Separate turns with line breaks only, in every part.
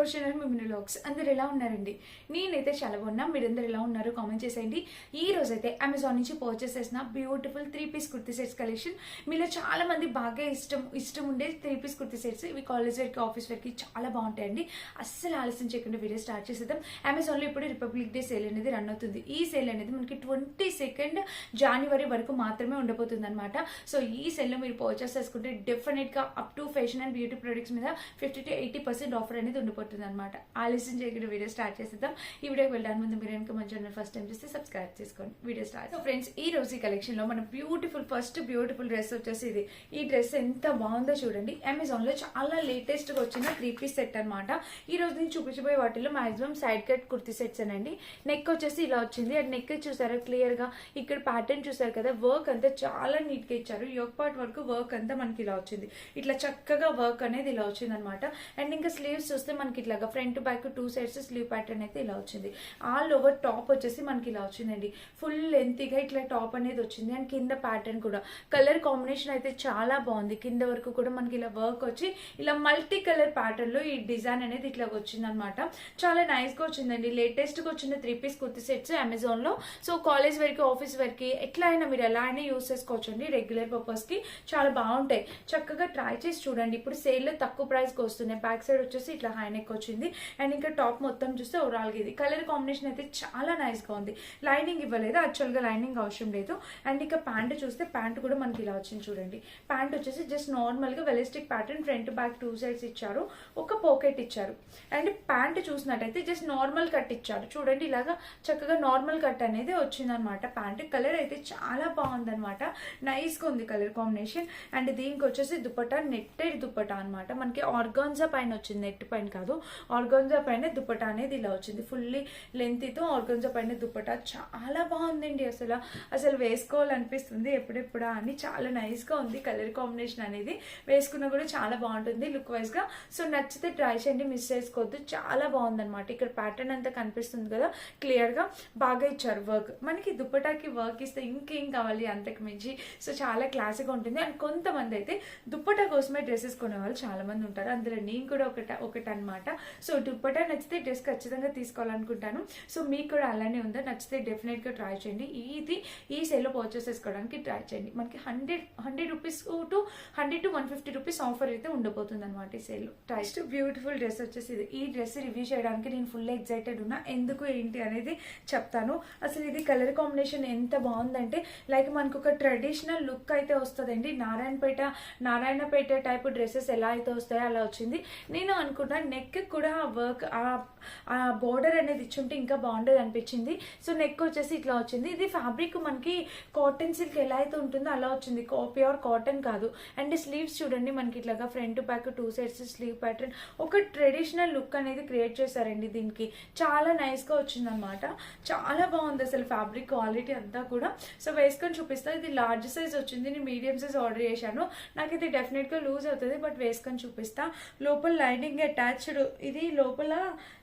Your channel మిమ్ని vlogs. అందరు ఎలా ఉన్నారండి? నేనైతే చాలా బాగున్నా. మీరందరూ ఎలా ఉన్నారు కామెంట్ చేసేయండి. ఈ రోజు అయితే అమెజాన్ నుంచి పర్చేస్ చేసిన beautiful 3-piece kurti sets collection. మీలో చాలా మంది బాగా ఇష్టం ఉండే 3-piece కుర్తీ సెట్స్. ఇవి కాలేజ్ వేర్కి, ఆఫీస్ వేర్కి చాలా బాగుంటాయండి. అస్సలు ఆలస్యం చేయకుండా వీడియో స్టార్ట్ చేసేద్దాం. అమెజాన్లో ఇప్పుడు రిపబ్లిక్ డే సేల్ అనేది రన్ అవుతుంది. ఈ సేల్ అనేది మనకి 22 జనవరి వరకు మాత్రమే ఉండబోతుంది అనమాట. సో ఈ సేల్లో మీరు పర్చేస్ చేసుకుంటే డెఫినెట్ గా up to fashion and beauty products మీద 50 to 80% ఆఫర్ అనేది ఉండిపోతుంది అనమాట. ఆలస్యం చేయకుండా వీడియో స్టార్ట్ చేసేద్దాం. ఈ వీడియోకి వెళ్ళడానికి ముందు మీరు ఇంకా మన ఛానల్ ఫస్ట్ టైం చేస్తే సబ్స్క్రైబ్ చేసుకోండి. Video start. సో ఫ్రెండ్స్, ఈ రోజు ఈ కలెక్షన్ లో మన బ్యూటిఫుల్ డ్రెస్ వచ్చేసి ఇది. ఈ డ్రెస్ ఎంత బాగుందో చూడండి. అమెజాన్ లో చాలా లేటెస్ట్ గా వచ్చిన 3-piece సెట్ అనమాట. ఈ రోజు నేను చూపించబోయే వాటిలో maximum side cut kurti sets అనండి. నెక్ వచ్చేసి ఇలా వచ్చింది. అండ్ నెక్ చూసారా క్లియర్ గా, ఇక్కడ ప్యాటర్న్ చూసారు కదా, వర్క్ అంతా చాలా నీట్ గా ఇచ్చారు. యోక్ పార్ట్ వరకు వర్క్ అంతా మనకి ఇలా వచ్చింది. ఇట్లా చక్కగా వర్క్ అనేది ఇలా వచ్చింది అనమాట. అండ్ ఇంకా స్లీవ్స్ చూస్తే మనకి ఇట్లాగా front back 2 sides slew pattern అయితే ఇలా వచ్చింది. ఆల్ ఓవర్ టాప్ వచ్చేసి మనకి ఇలా వచ్చిందండి. ఫుల్ లెంతీగా ఇట్లా టాప్ అనేది వచ్చింది. అండ్ కింద ప్యాటర్న్ కూడా కలర్ కాంబినేషన్ అయితే చాలా బాగుంది. కింద వరకు కూడా మనకి ఇలా వర్క్ వచ్చి ఇలా మల్టీ కలర్ ప్యాటర్న్ లో ఈ డిజైన్ అనేది ఇట్లా వచ్చింది అనమాట. చాలా నైస్ గా వచ్చిందండి. లేటెస్ట్ గా వచ్చిన 3-piece కుర్తీ సెట్స్ అమెజాన్ లో. సో కాలేజ్ వేర్కి, ఆఫీస్ వేర్కి ఎట్లా అయినా మీరు ఎలా అయినా యూస్ చేసుకోవచ్చండి. రెగ్యులర్ పర్పస్ కి చాలా బాగుంటాయి. చక్కగా ట్రై చేసి చూడండి. ఇప్పుడు సేల్ లో తక్కువ ప్రైస్ కి వస్తున్నాయి. బ్యాక్ సైడ్ వచ్చేసి ఇట్లా హై నెక్ వచ్చింది. అండ్ ఇంకా టాప్ మొత్తం చూస్తే ఓవరాల్ గా ఇది కలర్ కాంబినేషన్ అయితే చాలా నైస్ గా ఉంది. లైనింగ్ ఇవ్వలేదు, యాక్చువల్ గా లైనింగ్ అవసరం లేదు. అండ్ ఇంకా ప్యాంట్ చూస్తే ప్యాంట్ కూడా మనకి ఇలా వచ్చింది చూడండి. ప్యాంట్ వచ్చేసి జస్ట్ నార్మల్ గా వెలిస్టిక్ ప్యాటర్న్, ఫ్రంట్ బ్యాక్ 2 sides ఇచ్చారు, ఒక పాకెట్ ఇచ్చారు. అండ్ ప్యాంట్ చూసినట్టయితే జస్ట్ నార్మల్ కట్ ఇచ్చారు చూడండి. ఇలాగా చక్కగా నార్మల్ కట్ అనేది వచ్చింది అనమాట. ప్యాంట్ కలర్ అయితే చాలా బాగుంది అనమాట. నైస్ గా ఉంది కలర్ కాంబినేషన్. అండ్ దీనికి వచ్చేసి దుపట్టా నెట్టెడ్ దుపట్టా అనమాట. మనకి ఆర్గాన్జా పైన వచ్చింది, నెట్ పైన కాదు. ఆర్గాన్జా పైన దుపట్టా అనేది ఇలా వచ్చింది. ఫుల్లీ లెంతీతో ఆర్గాన్జా పైన దుపట్టా చాలా బాగుందండి. అసలు వేసుకోవాలనిపిస్తుంది ఎప్పుడెప్పుడా అని. చాలా నైస్ గా ఉంది కలర్ కాంబినేషన్ అనేది. వేసుకున్నా కూడా చాలా బాగుంటుంది లుక్ వైజ్ గా. సో నచ్చితే ట్రై చేయండి, మిస్ చేసుకోవద్దు. చాలా బాగుంది అనమాట. ఇక్కడ ప్యాటర్న్ అంతా కనిపిస్తుంది కదా క్లియర్ గా, బాగా ఇచ్చారు వర్క్. మనకి దుపట్టాకి వర్క్ ఇస్తే ఇంకేం కావాలి అంతకు మించి. సో చాలా క్లాసిక్ ఉంటుంది. అండ్ కొంతమంది అయితే దుపట్టా కోసమే డ్రెస్సెస్ కొనే వాళ్ళు చాలా మంది ఉంటారు. అందులో నేను కూడా ఒకటి అనమాట. సో దుపట్టా నచ్చితే డ్రెస్ ఖచ్చితంగా తీసుకోవాలనుకుంటాను. సో మీకు కూడా అలానే ఉందా? నచ్చితే డెఫినెట్ గా ట్రై చేయండి. ఈ సేల్ లో పర్చేస్ చేసుకోవడానికి ట్రై చేయండి. మనకి 100 రూపీస్ to 150 రూపీస్ ఆఫర్ అయితే ఉండబోతుంది అనమాట ఈ సేల్ లో. నెక్స్ట్ బ్యూటిఫుల్ డ్రెస్ వచ్చేసి ఇది. ఈ డ్రెస్ రివ్యూ చేయడానికి నేను ఫుల్ ఎక్సైటెడ్ ఉన్నా. ఎందుకు ఏంటి అనేది చెప్తాను. అసలు ఇది కలర్ కాంబినేషన్ ఎంత బాగుందంటే లైక్ మనకు ఒక ట్రెడిషనల్ లుక్ అయితే వస్తుందండి. నారాయణపేట టైప్ డ్రెస్సెస్ ఎలా అయితే వస్తాయో అలా వచ్చింది. నేను అనుకున్నా నెక్ కూడా వర్క్, ఆ బోర్డర్ అనేది ఇచ్చుంటే ఇంకా బాగుండేది అనిపించింది. సో నెక్ వచ్చేసి ఇట్లా వచ్చింది. ఇది ఫ్యాబ్రిక్ మనకి కాటన్ సిల్క్ ఎలా అయితే ఉంటుందో అలా వచ్చింది, ప్యూర్ కాటన్ కాదు. అండ్ స్లీవ్స్ చూడండి మనకి ఇట్లాగా front back 2 sides slew pattern, ఒక ట్రెడిషనల్ లుక్ అనేది క్రియేట్ చేశారండి దీనికి. చాలా నైస్ గా వచ్చింది అనమాట. చాలా బాగుంది అసలు ఫ్యాబ్రిక్ క్వాలిటీ అంతా కూడా. సో వేసుకొని చూపిస్తా. ఇది లార్జ్ సైజ్ వచ్చింది. నేను మీడియం సైజ్ ఆర్డర్ చేశాను. నాకు ఇది డెఫినెట్ గా లూజ్ అవుతుంది, బట్ వేసుకొని చూపిస్తా. లోపల లైనింగ్ అటాచ్డ్. ఇది లోపల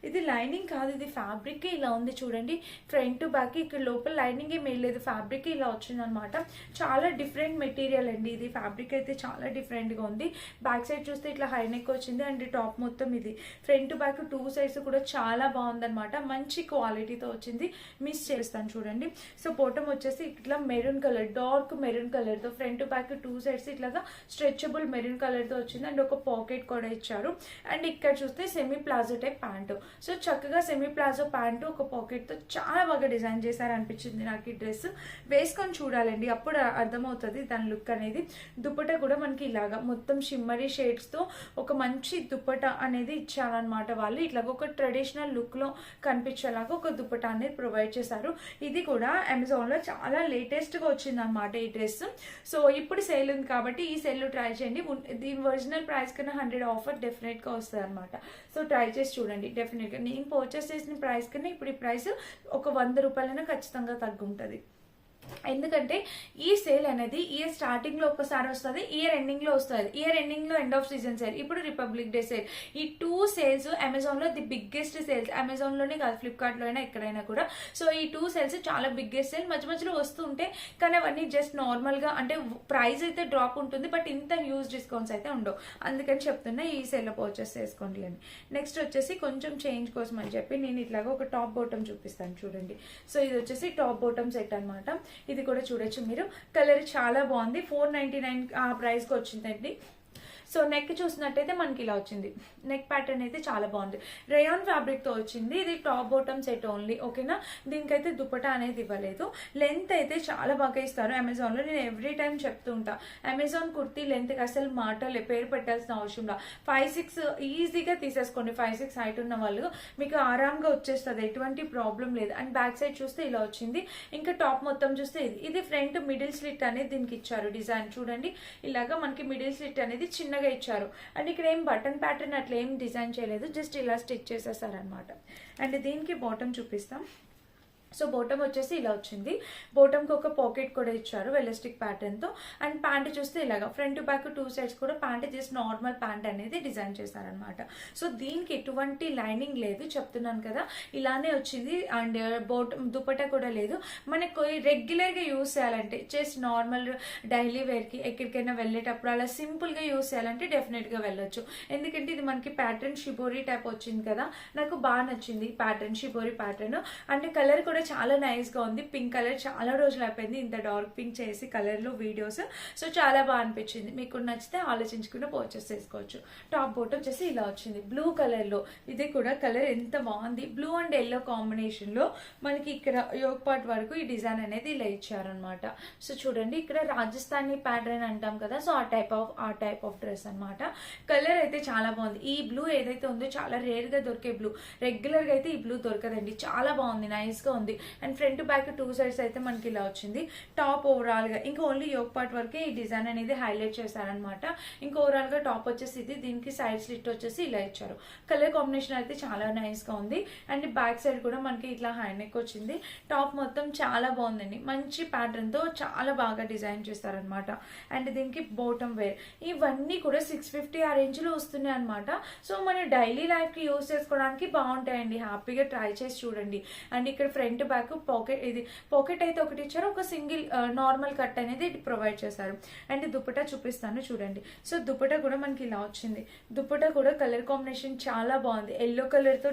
ఇది లైనింగ్ కాదు, ఇది ఫ్యాబ్రిక్ ఇలా ఉంది చూడండి. ఫ్రంట్ బ్యాక్ ఇక్కడ లోపల లైనింగ్ ఏం లేదు, ఫ్యాబ్రిక్ ఇలా వచ్చింది అనమాట. చాలా డిఫరెంట్ మెటీరియల్ అండి ఇది. ఫ్యాబ్రిక్ అయితే చాలా డిఫరెంట్ గా ఉంది. బ్యాక్ సైడ్ చూస్తే ఇట్లా హై నెక్ వచ్చింది. అండ్ టాప్ మొత్తం ఇది ఫ్రంట్ బ్యాక్ 2 sides కూడా చాలా బాగుందనమాట. మంచి క్వాలిటీతో వచ్చింది. మిస్ చేస్తాను చూడండి. సో బాటమ్ వచ్చేసి ఇట్లా maroon colour, dark maroon colour తో ఫ్రంట్ బ్యాక్ 2 sides ఇట్లాగా స్ట్రెచబుల్ మెరూన్ కలర్ తో వచ్చింది. అండ్ ఒక పాకెట్ కూడా ఇచ్చారు. అండ్ ఇక్కడ చూస్తే semi palazzo type pant. So చక్కగా సెమీ ప్లాజో ప్యాంటు ఒక పాకెట్ తో చాలా బాగా డిజైన్ చేశారు అనిపించింది నాకు ఈ డ్రెస్. వేసుకొని చూడాలండి, అప్పుడు అర్థమవుతుంది దాని లుక్ అనేది. దుపట్టా కూడా మనకి ఇలాగా మొత్తం షిమ్మరీ షేడ్స్ తో ఒక మంచి దుపట్టా అనేది ఇచ్చారనమాట వాళ్ళు. ఇట్లాగ ఒక ట్రెడిషనల్ లుక్ లో కనిపించేలాగా ఒక దుపట్టా అనేది ప్రొవైడ్ చేశారు. ఇది కూడా అమెజాన్ లో చాలా లేటెస్ట్ గా వచ్చింది అనమాట ఈ డ్రెస్. సో ఇప్పుడు సేల్ ఉంది కాబట్టి ఈ సేల్ లో ట్రై చేయండి. దీని ఒరిజినల్ ప్రైస్ కన్నా 100 ఆఫర్ డెఫినెట్ గా వస్తుంది అనమాట. సో ట్రై చేసి చూడండి. డెఫినెట్ గా నేను పర్చేస్ చేసిన ప్రైస్ కన్నా ఇప్పుడు ఈ ప్రైస్ ఒక 100 రూపాయలైనా ఖచ్చితంగా తగ్గుంటది. ఎందుకంటే ఈ సేల్ అనేది ఇయర్ స్టార్టింగ్ లో ఒకసారి వస్తుంది, ఇయర్ ఎండింగ్ లో వస్తుంది. ఇయర్ ఎండింగ్ లో ఎండ్ ఆఫ్ సీజన్ సేల్, ఇప్పుడు రిపబ్లిక్ డే సేల్. ఈ 2 సేల్స్ అమెజాన్ లో ది బిగ్గెస్ట్ సేల్స్. అమెజాన్ లోనే కాదు, ఫ్లిప్కార్ట్ లో అయినా ఎక్కడైనా కూడా. సో ఈ 2 సేల్స్ చాలా బిగ్గెస్ట్ సేల్. మధ్య మధ్యలో వస్తూ ఉంటాయి, కానీ అవన్నీ జస్ట్ నార్మల్ గా, అంటే ప్రైస్ అయితే డ్రాప్ ఉంటుంది, బట్ ఇంత హ్యూజ్ డిస్కౌంట్స్ అయితే ఉండవు. అందుకని చెప్తున్నా ఈ సేల్ లో పర్చేస్ చేసుకోండి అని. నెక్స్ట్ వచ్చేసి కొంచెం చేంజ్ కోసం అని చెప్పి నేను ఇట్లాగా ఒక టాప్ బాటమ్ చూపిస్తాను చూడండి. సో ఇది వచ్చేసి టాప్ బాటమ్ సెట్ అనమాట. ఇది కూడా చూడొచ్చు మీరు. కలర్ చాలా బాగుంది. 499 ఆ ప్రైస్ కి వచ్చిందండి. సో నెక్ చూసినట్టయితే మనకి ఇలా వచ్చింది. నెక్ ప్యాటర్న్ అయితే చాలా బాగుంది. రేయాన్ ఫ్యాబ్రిక్ తో వచ్చింది. ఇది టాప్ బాటమ్ సెట్ ఓన్లీ, ఓకేనా. దీనికైతే దుపట్టా అనేది ఇవ్వలేదు. లెంత్ అయితే చాలా బాగా ఇస్తారు అమెజాన్ లో. నేను ఎవ్రీ టైం చెప్తూ ఉంటా, అమెజాన్ కుర్తీ లెంత్ కి అసలు మాటలే, పేరు పెట్టాల్సిన అవసరం లా. 5'6" ఈజీగా తీసేసుకోండి. 5'6" హైట్ ఉన్న వాళ్ళు మీకు ఆరాంగా వచ్చేస్తుంది, ఎటువంటి ప్రాబ్లం లేదు. అండ్ బ్యాక్ సైడ్ చూస్తే ఇలా వచ్చింది. ఇంకా టాప్ మొత్తం చూస్తే ఇది ఫ్రంట్ మిడిల్ స్లిట్ అనేది దీనికి ఇచ్చారు డిజైన్ చూడండి. ఇలాగా మనకి మిడిల్ స్లిట్ అనేది చిన్నగా ఇచ్చారు. అండ్ ఇక్కడ ఏం బటన్ ప్యాటర్న్ అట్లా ఏం డిజైన్ చేయలేదు, జస్ట్ ఇలా స్టిచ్ చేసేసారనమాట. అండ్ దీనికి బాటమ్ చూపిస్తాం. సో బాటమ్ వచ్చేసి ఇలా వచ్చింది. బాటమ్కి ఒక పాకెట్ కూడా ఇచ్చారు ఎలాస్టిక్ ప్యాటర్న్ తో. అండ్ ప్యాంట్ చూస్తే ఇలాగా ఫ్రంట్ బ్యాక్ 2 సైడ్స్ కూడా ప్యాంట్ జస్ట్ నార్మల్ ప్యాంట్ అనేది డిజైన్ చేశారనమాట. సో దీనికి ఎటువంటి లైనింగ్ లేదు, చెప్తున్నాను కదా, ఇలానే వచ్చింది. అండ్ దుపట్టా కూడా లేదు. మనకు రెగ్యులర్ గా యూస్ చేయాలంటే, జస్ట్ నార్మల్ డైలీ వేర్ కి ఎక్కడికైనా వెళ్ళేటప్పుడు అలా సింపుల్ గా యూస్ చేయాలంటే డెఫినెట్ గా వెళ్ళొచ్చు. ఎందుకంటే ఇది మనకి ప్యాటర్న్ షిబోరి టైప్ వచ్చింది కదా, నాకు బాగా నచ్చింది pattern, shibori pattern. And colour కూడా చాలా నైస్ గా ఉంది. పింక్ కలర్ చాలా రోజులు అయిపోయింది ఇంత డార్క్ పింక్ చేసి కలర్ లో వీడియోస్. సో చాలా బాగా అనిపించింది. మీకు నచ్చితే ఆలోచించుకుని పర్చేస్ చేసుకోవచ్చు. టాప్ బోట్ వచ్చేసి ఇలా వచ్చింది బ్లూ కలర్ లో. ఇది కూడా కలర్ ఎంత బాగుంది, బ్లూ అండ్ ఎల్లో కాంబినేషన్ లో. మనకి ఇక్కడ యోగ్ పార్ట్ వరకు ఈ డిజైన్ అనేది ఇలా ఇచ్చారనమాట. సో చూడండి, ఇక్కడ రాజస్థానీ ప్యాటర్న్ అంటాం కదా, సో ఆ టైప్ ఆఫ్ డ్రెస్ అనమాట. కలర్ అయితే చాలా బాగుంది. ఈ బ్లూ ఏదైతే ఉందో చాలా రేర్ గా దొరికే బ్లూ, రెగ్యులర్ గా అయితే ఈ బ్లూ దొరకదండి. చాలా బాగుంది, నైస్ గా ఉంది. అండ్ ఫ్రంట్ బ్యాక్ 2 సైడ్స్ అయితే మనకి ఇలా వచ్చింది. టాప్ ఓవరాల్ గా ఇంకా ఓన్లీ యోగ్ పార్ట్ వరకే ఈ డిజైన్ అనేది హైలైట్ చేశారనమాట. ఇంకా ఓవరాల్ గా టాప్ వచ్చేసి ఇది, దీనికి సైడ్ స్లిట్ వచ్చేసి ఇలా ఇచ్చారు. కలర్ కాంబినేషన్ అయితే చాలా నైస్ గా ఉంది. అండ్ బ్యాక్ సైడ్ కూడా మనకి ఇట్లా హై నెక్ వచ్చింది. టాప్ మొత్తం చాలా బాగుందండి, మంచి ప్యాటర్న్ తో చాలా బాగా డిజైన్ చేస్తారనమాట. అండ్ దీనికి బాటమ్ వేర్ ఇవన్నీ కూడా 650 ఆ రేంజ్ లో వస్తున్నాయి అనమాట. సో మన డైలీ లైఫ్ కి యూస్ చేసుకోవడానికి బాగుంటాయండి, హ్యాపీగా ట్రై చేసి చూడండి. అండ్ ఇక్కడ ఫ్రంట్ బ్యాక్ పాకెట్, ఇది పాకెట్ అయితే ఒకటి ఇచ్చారు, ఒక సింగిల్ నార్మల్ కట్ అనేది ప్రొవైడ్ చేశారు. అండ్ దుపట్టా చూపిస్తాను చూడండి. సో దుపట్టా కూడా మనకి ఇలా వచ్చింది. దుపట్టా కూడా కలర్ కాంబినేషన్ చాలా బాగుంది. ఎల్లో కలర్ తో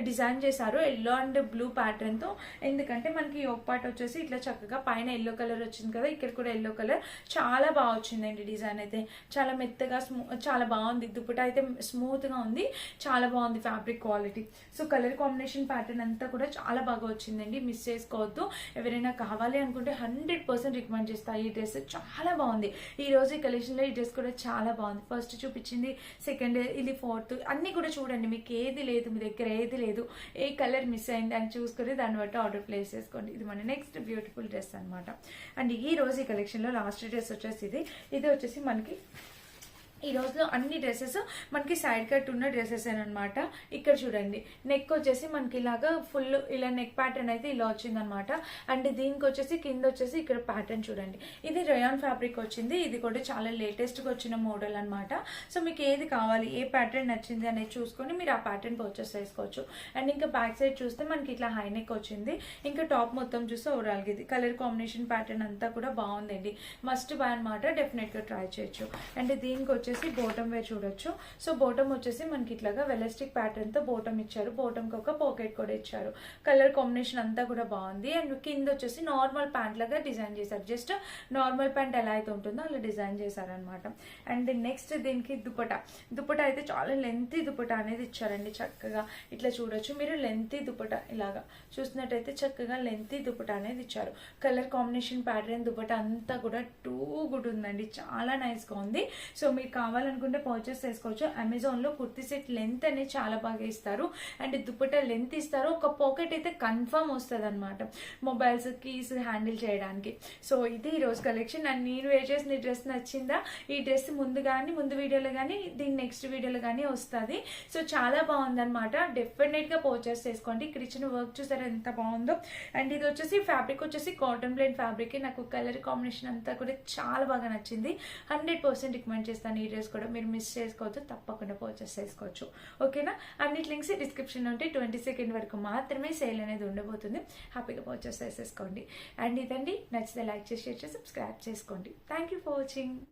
డిజైన్ చేశారు, ఎల్లో అండ్ బ్లూ ప్యాటర్న్ తో. ఎందుకంటే మనకి యోగ్ పార్ట్ వచ్చేసి ఇట్లా చక్కగా పైన ఎల్లో కలర్ వచ్చింది కదా, ఇక్కడ కూడా ఎల్లో కలర్ చాలా బాగా వచ్చిందండి. డిజైన్ అయితే చాలా మెత్తగా చాలా బాగుంది. దుపట్టా అయితే స్మూత్ గా ఉంది, చాలా బాగుంది fabric quality. So colour combination pattern అంతా కూడా చాలా బాగా వచ్చిందండి, మిస్ చేసుకోవద్దు. ఎవరైనా కావాలి అనుకుంటే 100% రికమెండ్ చేస్తా. ఈ డ్రెస్ చాలా బాగుంది. ఈ రోజు ఈ కలెక్షన్ లో ఈ డ్రెస్ కూడా చాలా బాగుంది. ఫస్ట్ చూపించింది, సెకండ్, ఇది ఫోర్త్, అన్ని కూడా చూడండి. మీకు ఏది లేదు, మీ దగ్గర ఏది లేదు, ఏ కలర్ మిస్ అయింది అని చూసుకొని దాన్ని బట్టి ఆర్డర్ ప్లేస్ చేసుకోండి. ఇది మన నెక్స్ట్ బ్యూటిఫుల్ డ్రెస్ అనమాట. అండ్ ఈ రోజు ఈ కలెక్షన్ లో లాస్ట్ డ్రెస్ వచ్చేసి ఇది వచ్చేసి మనకి ఈ రోజులో అన్ని డ్రెస్సెస్ మనకి సైడ్ కట్ ఉన్న డ్రెస్సెస్ అనమాట. ఇక్కడ చూడండి, నెక్ వచ్చేసి మనకి ఇలాగా ఫుల్ ఇలా నెక్ ప్యాటర్న్ అయితే ఇలా వచ్చింది అనమాట. అండ్ దీనికి వచ్చేసి కింద వచ్చేసి ఇక్కడ ప్యాటర్న్ చూడండి, ఇది రేయాన్ ఫ్యాబ్రిక్ వచ్చింది. ఇది కూడా చాలా లేటెస్ట్ గా వచ్చిన మోడల్ అనమాట. సో మీకు ఏది కావాలి, ఏ ప్యాటర్న్ నచ్చింది అనేది చూసుకొని మీరు ఆ ప్యాటర్న్ పర్చేస్ చేసుకోవచ్చు. అండ్ ఇంకా బ్యాక్ సైడ్ చూస్తే మనకి ఇట్లా హై నెక్ వచ్చింది. ఇంకా టాప్ మొత్తం చూస్తే ఓవరాల్ గా ఇది కలర్ కాంబినేషన్ ప్యాటర్న్ అంతా కూడా బాగుందండి, మస్ట్ బై అనమాట. డెఫినెట్ గా ట్రై చేయొచ్చు. అండ్ దీనికి వచ్చేసి బోటమ్ వేర్ చూడొచ్చు. సో బోటమ్ వచ్చేసి మనకి ఇట్లాగా వెలాస్టిక్ ప్యాటర్న్ తో బోటమ్ ఇచ్చారు. బోటమ్ కి ఒక పాకెట్ కూడా ఇచ్చారు. కలర్ కాంబినేషన్ అంతా కూడా బాగుంది. అండ్ కింద వచ్చేసి నార్మల్ ప్యాంట్ లాగా డిజైన్ చేశారు. జస్ట్ నార్మల్ ప్యాంట్ ఎలా అయితే ఉంటుందో అలా డిజైన్ చేశారనమాట. అండ్ నెక్స్ట్ దీనికి దుపట్టా అయితే చాలా లెంతీ దుపట్టా అనేది ఇచ్చారండి. చక్కగా ఇట్లా చూడొచ్చు మీరు, లెంతీ దుపట్టా ఇలాగా చూసినట్టయితే చక్కగా లెంతీ దుపట్టా అనేది ఇచ్చారు. కలర్ కాంబినేషన్ ప్యాటర్న్ దుపట్టా అంతా కూడా టూ గుడ్ ఉందండి, చాలా నైస్ గా ఉంది. సో మీరు కావాలనుకుంటే పర్చేస్ చేసుకోవచ్చు. అమెజాన్లో కుర్తీ సెట్ లెంత్ అనేది చాలా బాగా ఇస్తారు అండ్ దుపట్టా లెంత్ ఇస్తారు. ఒక పాకెట్ అయితే కన్ఫర్మ్ వస్తుంది అనమాట మొబైల్స్ కీస్ హ్యాండిల్ చేయడానికి. సో ఇది ఈ రోజు కలెక్షన్. అండ్ నేను వేర్ చేసిన ఈ డ్రెస్ నచ్చిందా? ఈ డ్రెస్ ముందు వీడియోలో కానీ దీని నెక్స్ట్ వీడియోలో కానీ వస్తుంది. సో చాలా బాగుందన్నమాట. డెఫినెట్గా పర్చేస్ చేసుకోండి. ఇక్కడ ఇచ్చిన వర్క్ చూసారా ఎంత బాగుందో. అండ్ ఇది వచ్చేసి ఫ్యాబ్రిక్ వచ్చేసి కాటన్ బ్లెండ్ ఫ్యాబ్రిక్. నాకు కలర్ కాంబినేషన్ అంతా కూడా చాలా బాగా నచ్చింది. 100% రికమెండ్ చేస్తాను. ఈ డ్రెస్ కూడా మీరు మిస్ చేసుకోవద్దు, తప్పకుండా పర్చేస్ చేసుకోవచ్చు. ఓకేనా? అన్నిటి లింక్స్ డిస్క్రిప్షన్లో ఉంటే 22 వరకు మాత్రమే సేల్ అనేది ఉండబోతుంది. హ్యాపీగా పర్చేస్ చేసేసుకోండి. అండ్ ఇదండి, నచ్చితే లైక్ చేసి షేర్ చేసి సబ్స్క్రైబ్ చేసుకోండి. Thank you for watching.